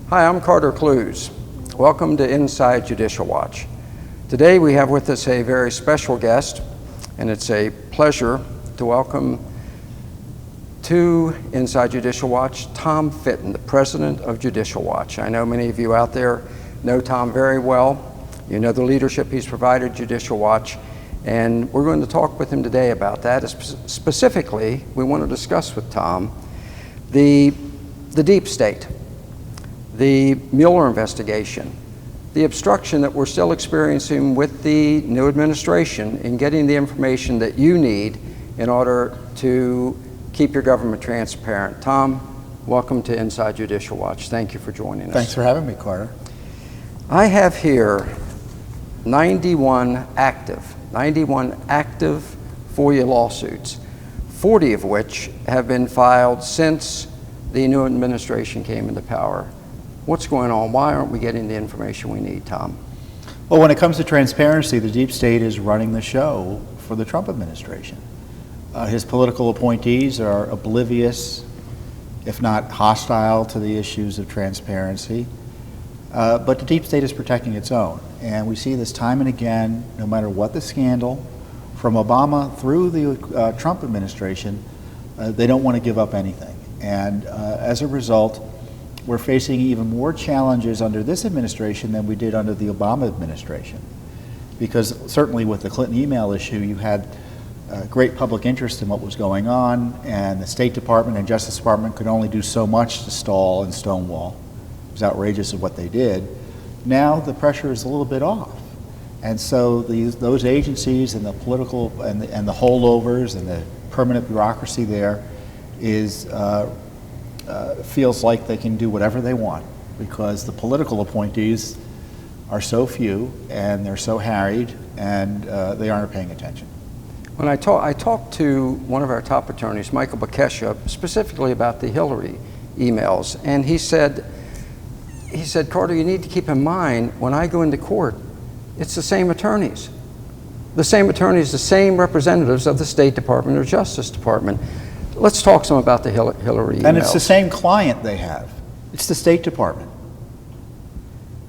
Hi, I'm Carter Clews. Welcome to Inside Judicial Watch. Today we have with us a very special guest, and it's a pleasure to welcome to Inside Judicial Watch Tom Fitton, the President of Judicial Watch. I know many of you out there know Tom very well. You know the leadership he's provided Judicial Watch, and we're going to talk with him today about that. Specifically, we want to discuss with Tom the deep state, the Mueller investigation, the obstruction that we're still experiencing with the new administration in getting the information that you need in order to keep your government transparent. Tom, welcome to Inside Judicial Watch. Thank you for joining us. Thanks for having me, Carter. I have here 91 active FOIA lawsuits, 40 of which have been filed since the new administration came into power. What's going on? Why aren't we getting the information we need, Tom? Well, when it comes to transparency, the deep state is running the show for the Trump administration. His political appointees are oblivious, if not hostile, to the issues of transparency. But the deep state is protecting its own. And we see this time and again, no matter what the scandal, from Obama through the Trump administration, they don't want to give up anything. And as a result, we're facing even more challenges under this administration than we did under the Obama administration. Because certainly with the Clinton email issue, you had great public interest in what was going on, and the State Department and Justice Department could only do so much to stall and stonewall. It was outrageous of what they did. Now the pressure is a little bit off. And so those agencies and the political and the holdovers and the permanent bureaucracy there is feels like they can do whatever they want, because the political appointees are so few and they're so harried, and they aren't paying attention. When I talked to one of our top attorneys, Michael Bekesha, specifically about the Hillary emails, and he said, Carter, you need to keep in mind, when I go into court, it's the same attorneys, the same representatives of the State Department or Justice Department. Let's talk some about the Hillary emails. And it's the same client they have. It's the State Department.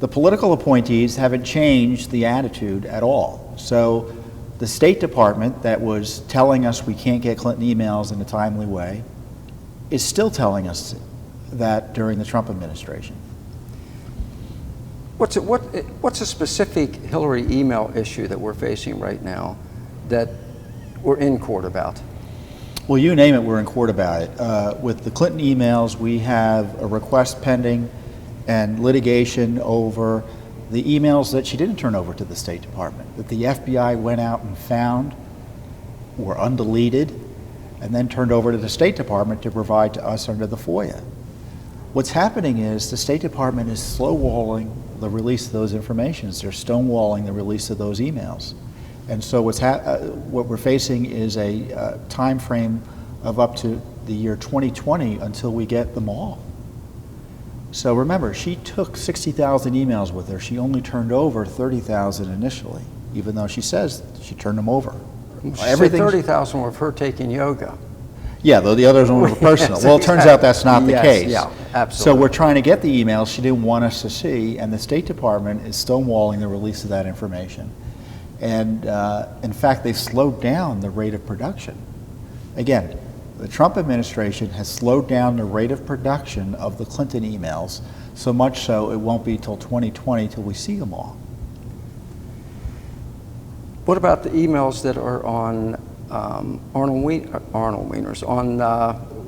The political appointees haven't changed the attitude at all. So the State Department that was telling us we can't get Clinton emails in a timely way is still telling us that during the Trump administration. What's a specific Hillary email issue that we're facing right now that we're in court about? Well, you name it, we're in court about it. With the Clinton emails, we have a request pending and litigation over the emails that she didn't turn over to the State Department, that the FBI went out and found, were undeleted, and then turned over to the State Department to provide to us under the FOIA. What's happening is the State Department is slow-walling the release of those informations. They're stonewalling the release of those emails. And so what we're facing is a time frame of up to the year 2020 until we get them all. So remember, she took 60,000 emails with her. She only turned over 30,000 initially, even though she says she turned them over. She said 30,000 were of her taking yoga. Yeah, though the others were personal. Yes, well, it turns out that's not the case. Yeah, absolutely. So we're trying to get the emails she didn't want us to see, and the State Department is stonewalling the release of that information. And in fact, they've slowed down the rate of production. Again, the Trump administration has slowed down the rate of production of the Clinton emails, so much so it won't be till 2020 till we see them all. What about the emails that are on Arnold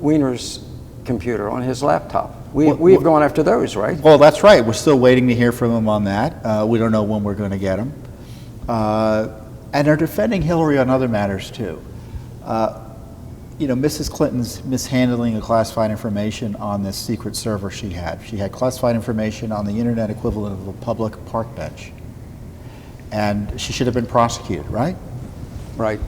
Wiener's computer, on his laptop? We've gone after those, right? Well, that's right. We're still waiting to hear from him on that. We don't know when we're going to get them. And are defending Hillary on other matters too. You know, Mrs. Clinton's mishandling of classified information on this secret server she had. She had classified information on the internet equivalent of a public park bench. And she should have been prosecuted, right? Right.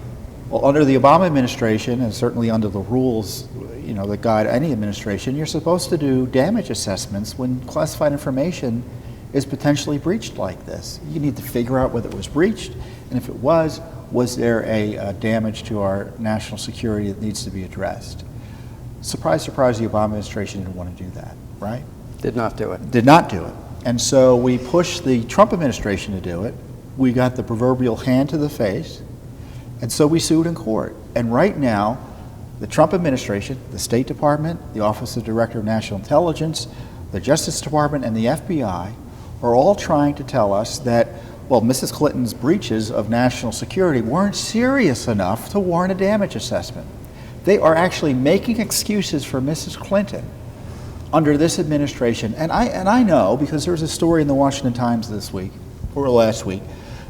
Well, under the Obama administration, and certainly under the rules, you know, that guide any administration, you're supposed to do damage assessments when classified information is potentially breached like this. You need to figure out whether it was breached, and if it was there a damage to our national security that needs to be addressed? Surprise, surprise, the Obama administration didn't want to do that, right? Did not do it. Did not do it. And so we pushed the Trump administration to do it. We got the proverbial hand to the face, and so we sued in court. And right now, the Trump administration, the State Department, the Office of Director of National Intelligence, the Justice Department, and the FBI are all trying to tell us that, well, Mrs. Clinton's breaches of national security weren't serious enough to warrant a damage assessment. They are actually making excuses for Mrs. Clinton under this administration. And I know, because there was a story in the Washington Times this week, or last week,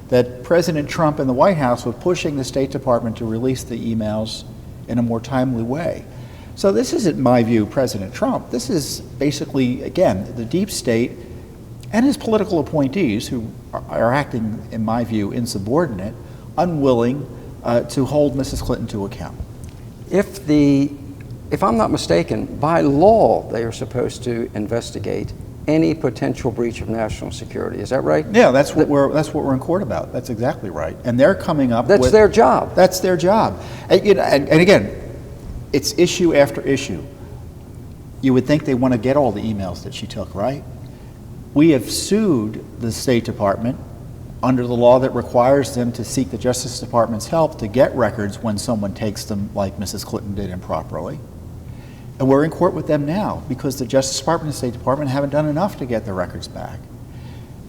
that President Trump and the White House were pushing the State Department to release the emails in a more timely way. So this isn't, in my view, President Trump. This is basically, again, the deep state and his political appointees, who are acting, in my view, insubordinate, unwilling to hold Mrs. Clinton to account. If I'm not mistaken, by law, they are supposed to investigate any potential breach of national security. Is that right? Yeah, that's what we're in court about. That's exactly right. And they're coming up with... That's their job. That's their job. And again, it's issue after issue. You would think they want to get all the emails that she took, right? We have sued the State Department under the law that requires them to seek the Justice Department's help to get records when someone takes them, like Mrs. Clinton did improperly. And we're in court with them now because the Justice Department and the State Department haven't done enough to get the records back.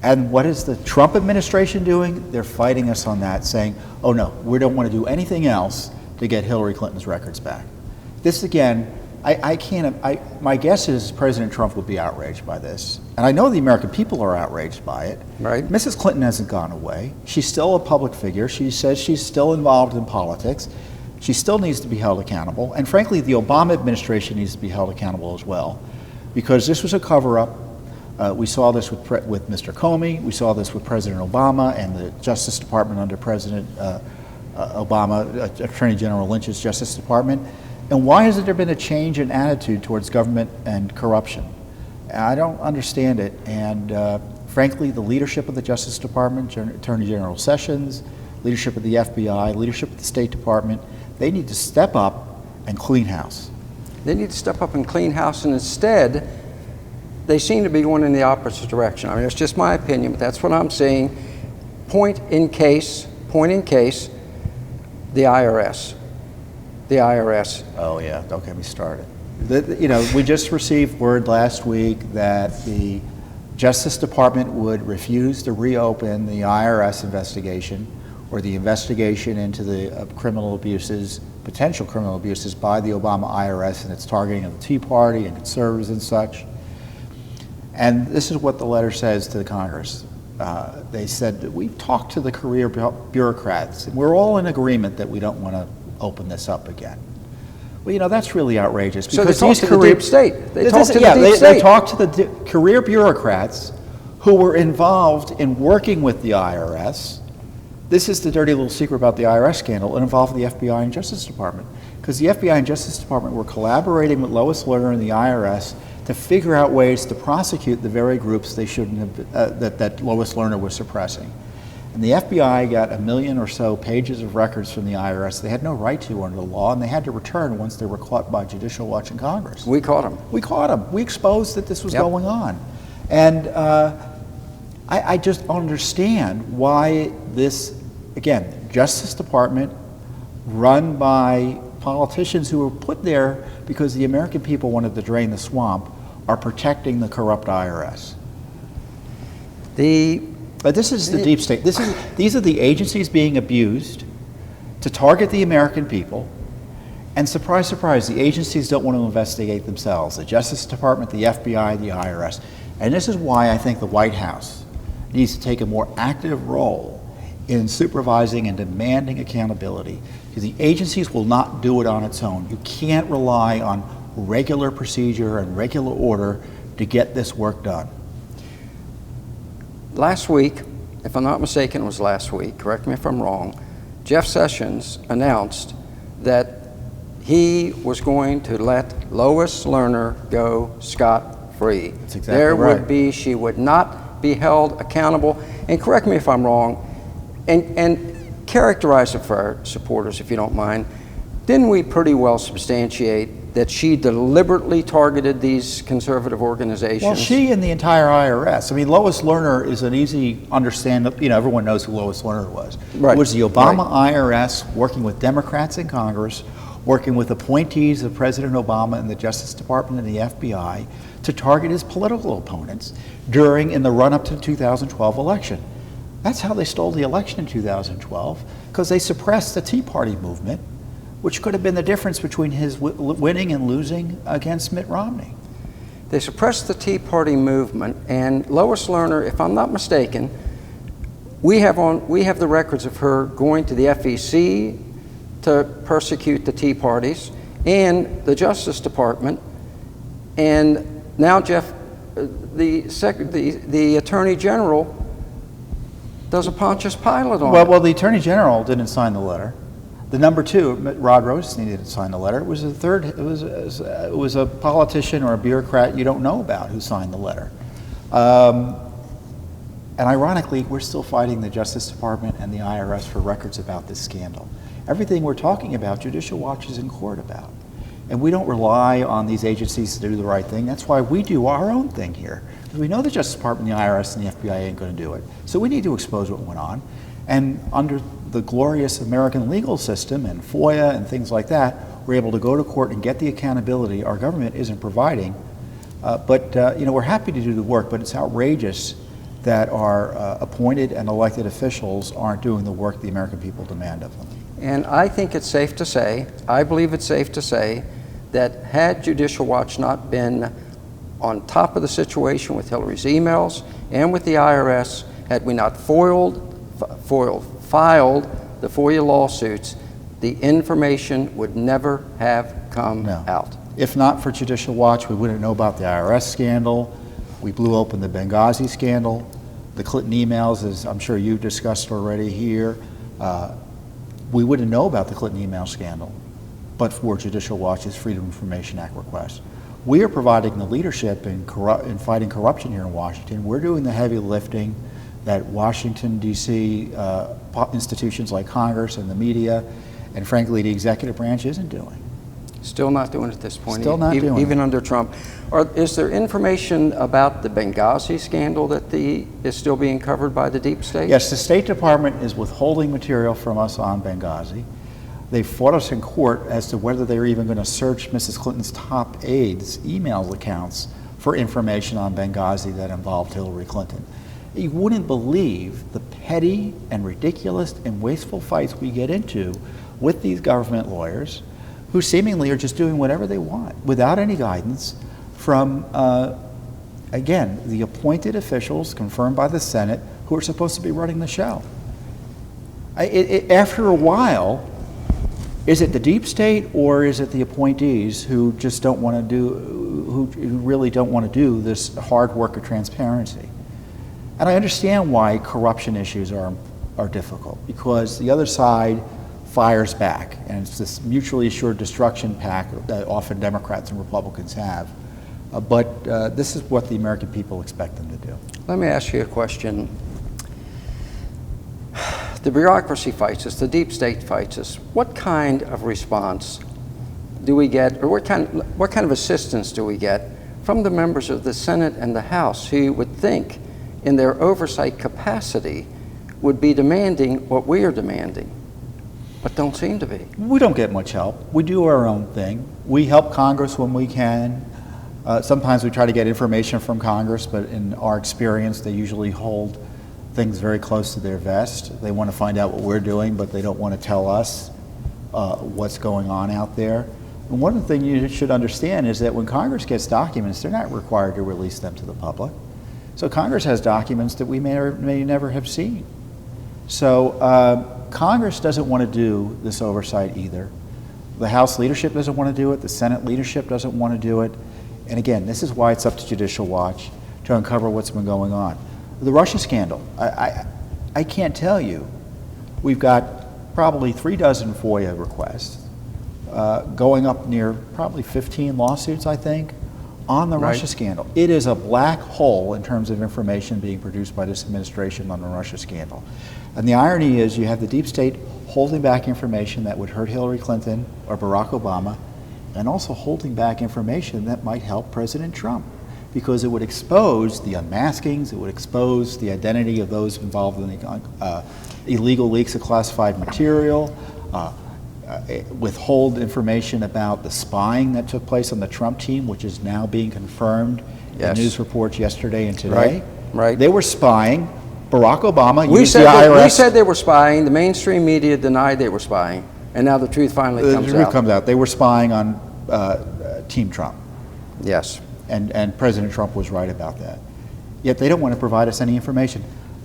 And what is the Trump administration doing? They're fighting us on that, saying, oh no, we don't want to do anything else to get Hillary Clinton's records back. This again, my guess is President Trump would be outraged by this. And I know the American people are outraged by it. Right. Mrs. Clinton hasn't gone away. She's still a public figure. She says she's still involved in politics. She still needs to be held accountable. And frankly, the Obama administration needs to be held accountable as well, because this was a cover-up. We saw this with Mr. Comey. We saw this with President Obama and the Justice Department under President Obama, Attorney General Lynch's Justice Department. And why hasn't there been a change in attitude towards government and corruption? I don't understand it. And frankly, the leadership of the Justice Department, Attorney General Sessions, leadership of the FBI, leadership of the State Department, they need to step up and clean house. They need to step up and clean house, and instead, they seem to be going in the opposite direction. I mean, it's just my opinion, but that's what I'm seeing. Point in case, the IRS. The IRS. Oh yeah, don't get me started. We just received word last week that the Justice Department would refuse to reopen the IRS investigation or the investigation into the criminal abuses, potential criminal abuses by the Obama IRS and its targeting of the Tea Party and conservatives and such. And this is what the letter says to the Congress. They said that we've talked to the career bureaucrats, and we're all in agreement that we don't want to open this up again. Well, that's really outrageous. So they talked to the deep state. They talked to the deep state. They talked to the career bureaucrats who were involved in working with the IRS. This is the dirty little secret about the IRS scandal. It involved the FBI and Justice Department, because the FBI and Justice Department were collaborating with Lois Lerner and the IRS to figure out ways to prosecute the very groups they shouldn't have, that Lois Lerner was suppressing. And the FBI got 1 million or so pages of records from the IRS they had no right to under the law, and they had to return once they were caught by Judicial Watch in Congress. We caught them. We caught them. We exposed that this was going on. And I just don't understand why this, again, Justice Department run by politicians who were put there because the American people wanted to drain the swamp, are protecting the corrupt IRS. But this is the deep state. These are the agencies being abused to target the American people. And surprise, surprise, the agencies don't want to investigate themselves. The Justice Department, the FBI, the IRS. And this is why I think the White House needs to take a more active role in supervising and demanding accountability. Because the agencies will not do it on its own. You can't rely on regular procedure and regular order to get this work done. Last week, if I'm not mistaken, it was last week, correct me if I'm wrong, Jeff Sessions announced that he was going to let Lois Lerner go scot-free. That's exactly right. She would not be held accountable, and correct me if I'm wrong, and characterize it for our supporters, if you don't mind. Didn't we pretty well substantiate that she deliberately targeted these conservative organizations. Well, she and the entire IRS. I mean, Lois Lerner is an easy understandable, everyone knows who Lois Lerner was. Right. It was the Obama IRS working with Democrats in Congress, working with appointees of President Obama and the Justice Department and the FBI to target his political opponents in the run-up to the 2012 election. That's how they stole the election in 2012, because they suppressed the Tea Party movement, which could have been the difference between his winning and losing against Mitt Romney. They suppressed the Tea Party movement, and Lois Lerner, if I'm not mistaken, we have the records of her going to the FEC to persecute the Tea Parties and the Justice Department, and now Jeff, the Attorney General does a Pontius Pilate on it. Well, the Attorney General didn't sign the letter. The number two, Rod Rosenstein, didn't sign the letter. It was it was a politician or a bureaucrat you don't know about who signed the letter. And ironically, we're still fighting the Justice Department and the IRS for records about this scandal. Everything we're talking about, Judicial Watch is in court about. And we don't rely on these agencies to do the right thing. That's why we do our own thing here. Because we know the Justice Department, the IRS, and the FBI ain't going to do it. So we need to expose what went on. And under the glorious American legal system and FOIA and things like that, we're able to go to court and get the accountability our government isn't providing. We're happy to do the work, but it's outrageous that our appointed and elected officials aren't doing the work the American people demand of them. And I think it's safe to say, I believe it's safe to say, that had Judicial Watch not been on top of the situation with Hillary's emails and with the IRS, had we not filed the FOIA lawsuits, the information would never have come out. If not for Judicial Watch, we wouldn't know about the IRS scandal. We blew open the Benghazi scandal. The Clinton emails, as I'm sure you discussed already here. We wouldn't know about the Clinton email scandal, but for Judicial Watch's Freedom of Information Act request. We are providing the leadership in fighting corruption here in Washington. We're doing the heavy lifting that Washington, D.C. Institutions like Congress and the media, and frankly, the executive branch isn't doing. Still not doing it at this point. Still not doing it. Even under Trump. Is there information about the Benghazi scandal that is still being covered by the deep state? Yes, the State Department is withholding material from us on Benghazi. They fought us in court as to whether they were even going to search Mrs. Clinton's top aides' email accounts for information on Benghazi that involved Hillary Clinton. You wouldn't believe the petty and ridiculous and wasteful fights we get into with these government lawyers who seemingly are just doing whatever they want without any guidance from, again, the appointed officials confirmed by the Senate who are supposed to be running the show. After a while, is it the deep state or is it the appointees who just don't want to do, who really don't want to do this hard work of transparency? And I understand why corruption issues are difficult, because the other side fires back, and it's this mutually assured destruction pact that often Democrats and Republicans have. But this is what the American people expect them to do. Let me ask you a question. The bureaucracy fights us, the deep state fights us. What kind of response do we get, or what kind of assistance do we get from the members of the Senate and the House who you would think, in their oversight capacity, would be demanding what we are demanding, but don't seem to be? We don't get much help. We do our own thing. We help Congress when we can. Sometimes we try to get information from Congress, but in our experience, they usually hold things very close to their vest. They want to find out what we're doing, but they don't want to tell us what's going on out there. And one of the things you should understand is that when Congress gets documents, they're not required to release them to the public. So Congress has documents that we may or may never have seen. So Congress doesn't want to do this oversight either. The House leadership doesn't want to do it. The Senate leadership doesn't want to do it. And again, this is why it's up to Judicial Watch to uncover what's been going on. The Russia scandal, I can't tell you. We've got probably 36 FOIA requests, going up near probably 15 lawsuits, I think, on the Russia scandal. It is a black hole in terms of information being produced by this administration on the Russia scandal. And the irony is you have the deep state holding back information that would hurt Hillary Clinton or Barack Obama, and also holding back information that might help President Trump, because it would expose the unmaskings, it would expose the identity of those involved in the illegal leaks of classified material, withhold information about the spying that took place on the Trump team, which is now being confirmed in news reports yesterday and today. Right. They were spying. Barack Obama used the We IRS. said they were spying. The mainstream media denied they were spying. And now the truth finally comes out. The truth comes out. They were spying on Team Trump. Yes. And President Trump was right about that. Yet they don't want to provide us any information.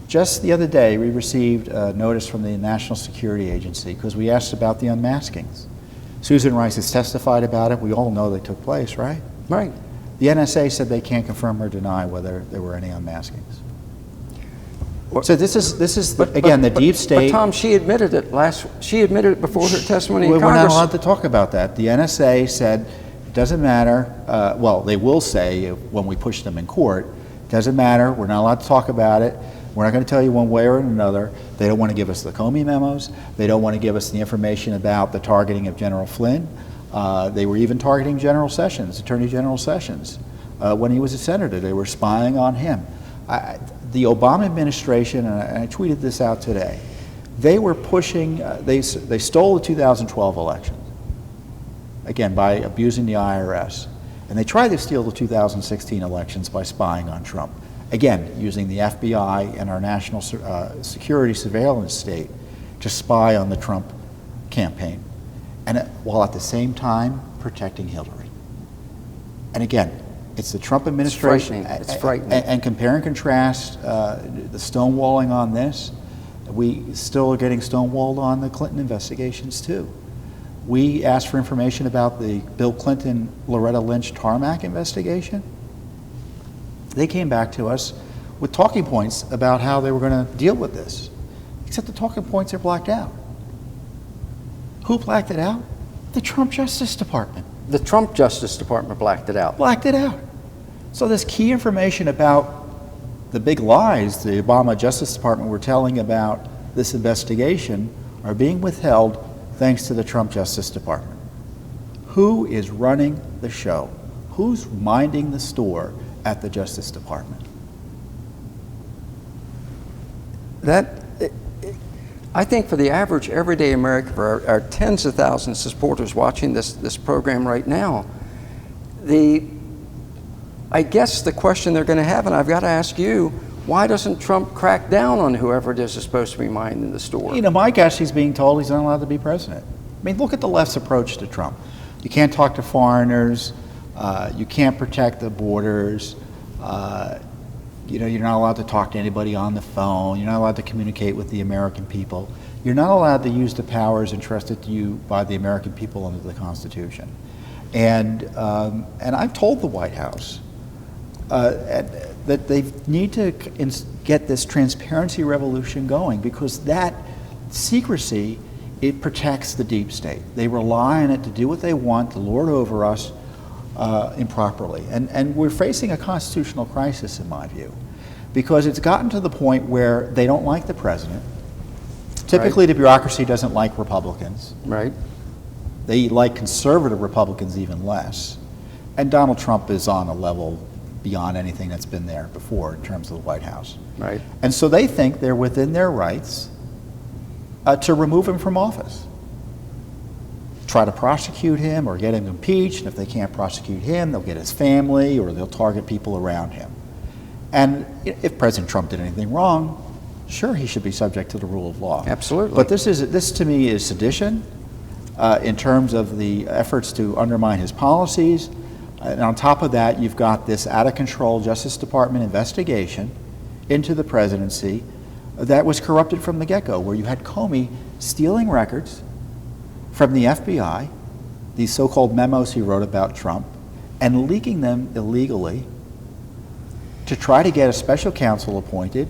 Just the other day, we received a notice from the National Security Agency because we asked about the unmaskings. Susan Rice has testified about it. We all know they took place, right? Right. The NSA said they can't confirm or deny whether there were any unmaskings. So this is the deep state. But Tom, she admitted it before her testimony in Congress. We're not allowed to talk about that. The NSA said it doesn't matter. Well, they will say when we push them in court, it doesn't matter. We're not allowed to talk about it. We're not going to tell you one way or another. They don't want to give us the Comey memos. They don't want to give us the information about the targeting of General Flynn. They were even targeting General Sessions, Attorney General Sessions, when he was a senator. They were spying on him. The Obama administration, and I tweeted this out today, they were pushing, they stole the 2012 election, again, by abusing the IRS. And they tried to steal the 2016 elections by spying on Trump, again, using the FBI and our national security surveillance state to spy on the Trump campaign, and while at the same time protecting Hillary. And again, it's the Trump administration. It's frightening. And compare and contrast the stonewalling on this. We still are getting stonewalled on the Clinton investigations too. We asked for information about the Bill Clinton, Loretta Lynch tarmac investigation. They came back to us with talking points about how they were going to deal with this, except the talking points are blacked out. Who blacked it out? The Trump Justice Department. The Trump Justice Department blacked it out. Blacked it out. So this key information about the big lies the Obama Justice Department were telling about this investigation are being withheld thanks to the Trump Justice Department. Who is running the show? Who's minding the store at the Justice Department? I think for the average everyday American, for our tens of thousands of supporters watching this program right now, I guess the question they're going to have, and I've got to ask you, why doesn't Trump crack down on whoever it is supposed to be minding the store? You know, my guess, he's being told he's not allowed to be president. I mean, look at the left's approach to Trump. You can't talk to foreigners. You can't protect the borders. You know, you're not allowed to talk to anybody on the phone. You're not allowed to communicate with the American people. You're not allowed to use the powers entrusted to you by the American people under the Constitution. And I've told the White House that they need to get this transparency revolution going, because that secrecy, it protects the deep state. They rely on it to do what they want, to lord over us improperly. And we're facing a constitutional crisis, in my view, because it's gotten to the point where they don't like the president. Typically, the bureaucracy doesn't like Republicans. Right. They like conservative Republicans even less. And Donald Trump is on a level beyond anything that's been there before in terms of the White House. Right. And so they think they're within their rights to remove him from office. Try to prosecute him or get him impeached. And if they can't prosecute him, they'll get his family or they'll target people around him. And if President Trump did anything wrong, sure, he should be subject to the rule of law. Absolutely. But this to me is sedition in terms of the efforts to undermine his policies. And on top of that, you've got this out-of-control Justice Department investigation into the presidency that was corrupted from the get-go, where you had Comey stealing records from the FBI, these so-called memos he wrote about Trump, and leaking them illegally to try to get a special counsel appointed.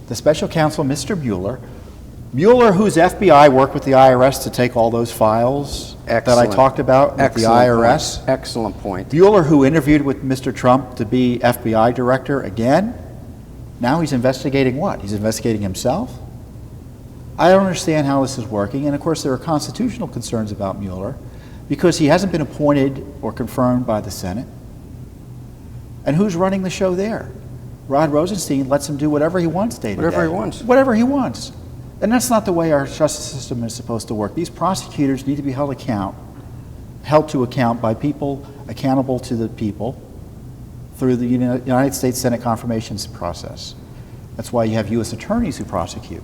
The special counsel, Mr. Mueller, whose FBI worked with the IRS to take all those files that I talked about with the IRS. Excellent point. Mueller, who interviewed with Mr. Trump to be FBI director again, now he's investigating what? He's investigating himself? I don't understand how this is working. And of course, there are constitutional concerns about Mueller because he hasn't been appointed or confirmed by the Senate. And who's running the show there? Rod Rosenstein lets him do whatever he wants day to day. Whatever he wants. Whatever he wants. And that's not the way our justice system is supposed to work. These prosecutors need to be held to account by people accountable to the people through the United States Senate confirmations process. That's why you have U.S. attorneys who prosecute.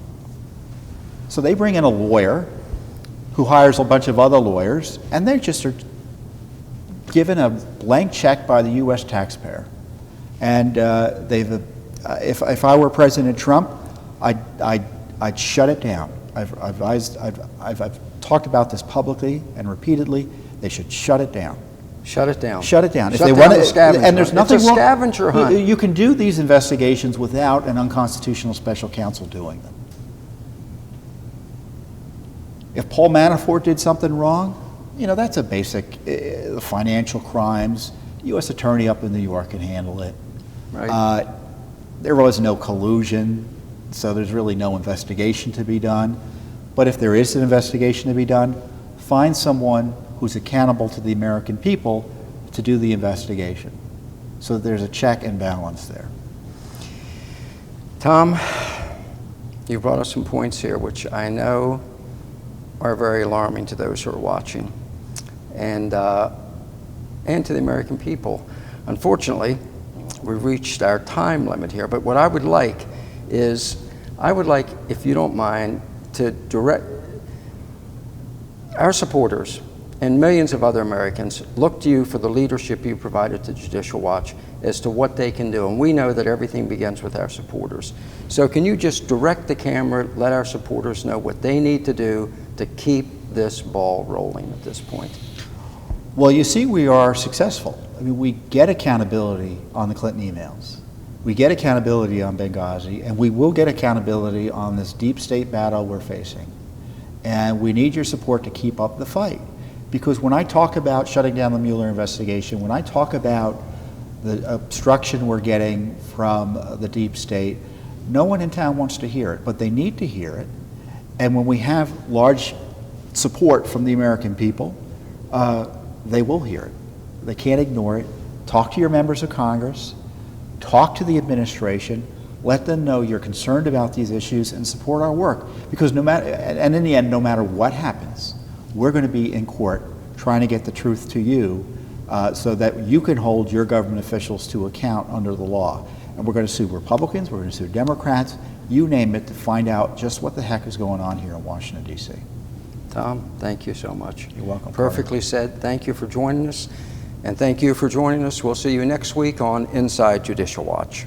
So they bring in a lawyer who hires a bunch of other lawyers, and they just are given a blank check by the U.S. taxpayer. And if I were President Trump, I'd shut it down. I've talked about this publicly and repeatedly. They should shut it down. Shut it down. Shut it down. Shut down the scavenger and there's hunt. nothing It's a wrong. scavenger hunt. You can do these investigations without an unconstitutional special counsel doing them. If Paul Manafort did something wrong, that's a basic financial crimes. U.S. attorney up in New York can handle it. Right. There was no collusion, so there's really no investigation to be done. But if there is an investigation to be done, find someone who's accountable to the American people to do the investigation, so that there's a check and balance there. Tom, you brought us some points here which I know are very alarming to those who are watching and to the American people. Unfortunately, we've reached our time limit here, but what I would like is, if you don't mind, to direct our supporters and millions of other Americans look to you for the leadership you provided to Judicial Watch as to what they can do. And we know that everything begins with our supporters. So can you just direct the camera, let our supporters know what they need to do to keep this ball rolling at this point? Well, you see, we are successful. I mean, we get accountability on the Clinton emails. We get accountability on Benghazi, and we will get accountability on this deep state battle we're facing. And we need your support to keep up the fight. Because when I talk about shutting down the Mueller investigation, when I talk about the obstruction we're getting from the deep state, no one in town wants to hear it, but they need to hear it. And when we have large support from the American people, they will hear it. They can't ignore it. Talk to your members of Congress, talk to the administration, let them know you're concerned about these issues and support our work. Because in the end, no matter what happens, we're going to be in court trying to get the truth to you so that you can hold your government officials to account under the law. And we're going to sue Republicans, we're going to sue Democrats, you name it, to find out just what the heck is going on here in Washington, D.C. Tom, thank you so much. You're welcome. Perfectly said. Thank you for joining us. And thank you for joining us. We'll see you next week on Inside Judicial Watch.